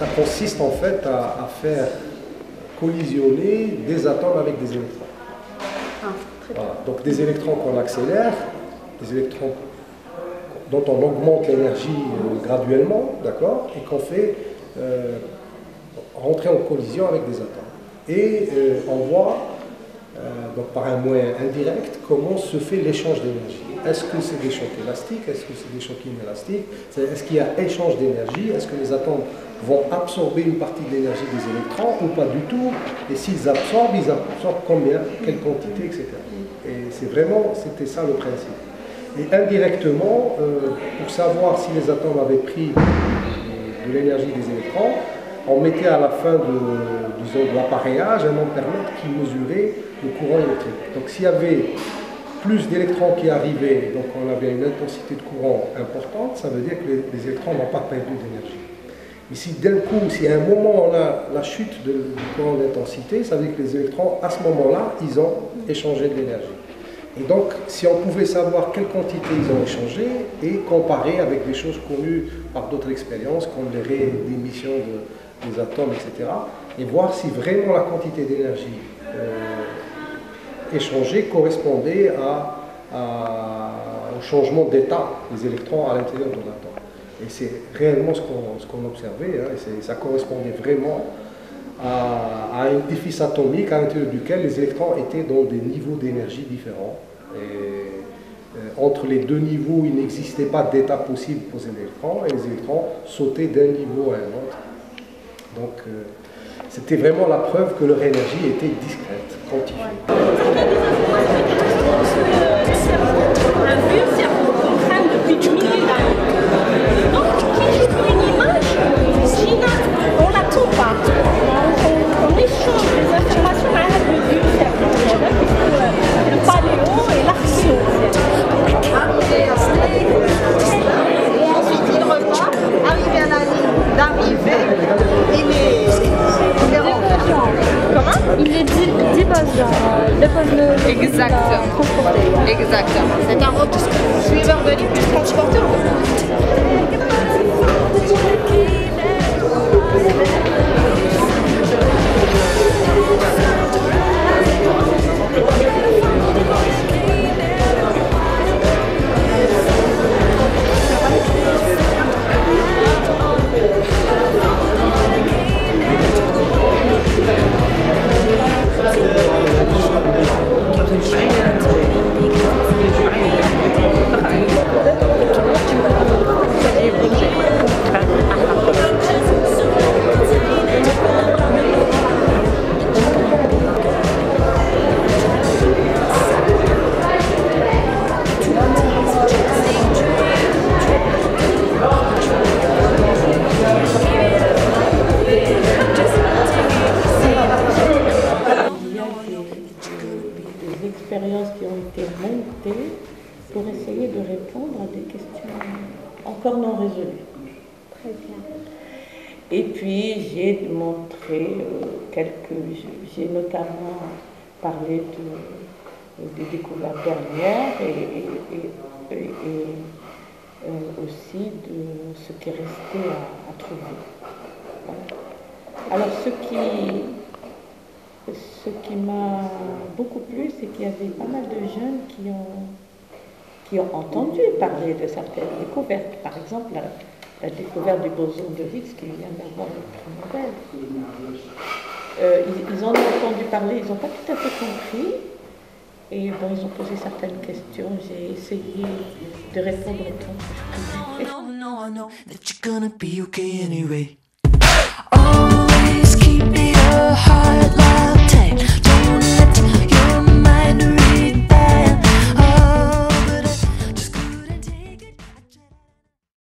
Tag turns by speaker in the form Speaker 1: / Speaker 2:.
Speaker 1: Ça consiste en fait à faire collisionner des atomes avec des électrons. Voilà. Donc des électrons qu'on accélère, des électrons dont on augmente l'énergie graduellement, d'accord, et qu'on fait rentrer en collision avec des atomes. Et on voit, donc par un moyen indirect, comment se fait l'échange d'énergie. Est-ce que c'est des chocs élastiques? Est-ce que c'est des chocs inélastiques? Est-ce qu'il y a échange d'énergie? Est-ce que les atomes vont absorber une partie de l'énergie des électrons ou pas du tout? Et s'ils absorbent, ils absorbent combien? Quelle quantité, etc. Et c'était ça le principe. Et indirectement, pour savoir si les atomes avaient pris de l'énergie des électrons, on mettait à la fin de l'appareillage un ampèremètre qui mesurait le courant électrique. Donc s'il y avait plus d'électrons qui arrivaient, donc on avait une intensité de courant importante, ça veut dire que les électrons n'ont pas perdu d'énergie. Mais si d'un coup, si à un moment on a la chute du courant d'intensité, ça veut dire que les électrons, à ce moment-là, ils ont échangé de l'énergie. Et donc, si on pouvait savoir quelle quantité ils ont échangé et comparer avec des choses connues par d'autres expériences, comme les raies d'émission des atomes, etc., et voir si vraiment la quantité d'énergie échangée correspondait au changement d'état des électrons à l'intérieur de l'atome. Et c'est réellement ce qu'on observait, hein, et ça correspondait vraiment à un édifice atomique à l'intérieur duquel les électrons étaient dans des niveaux d'énergie différents. Et entre les deux niveaux, il n'existait pas d'état possible pour les électrons, et les électrons sautaient d'un niveau à un autre. Donc, c'était vraiment la preuve que leur énergie était discrète, quantifiée.
Speaker 2: Un cerveau contraint depuis des milliers d'années. Donc, qui joue pour une image, on la trouve pas. On échange les informations à le vieux cerveau, le paléo et l'archéo. Et ensuite, il repart, arrivé à la ligne d'arrivée, il est comment?
Speaker 3: Il est dépose le
Speaker 2: exactement. Exactement. C'est un suiveur de ligne plus transporteur.
Speaker 4: Qui ont été montées pour essayer de répondre à des questions encore non résolues.
Speaker 3: Très bien.
Speaker 4: Et puis j'ai montré j'ai notamment parlé des découvertes dernières et aussi de ce qui est resté à trouver. Voilà. Alors ce qui m'a beaucoup plu, c'est qu'il y avait pas mal de jeunes qui ont entendu parler de certaines découvertes. Par exemple, la découverte du boson de Higgs qui vient d'avoir le prix Nobel. Ils en ont entendu parler, ils n'ont pas tout à fait compris. Et bon, ils ont posé certaines questions. J'ai essayé de répondre autant que je pouvais.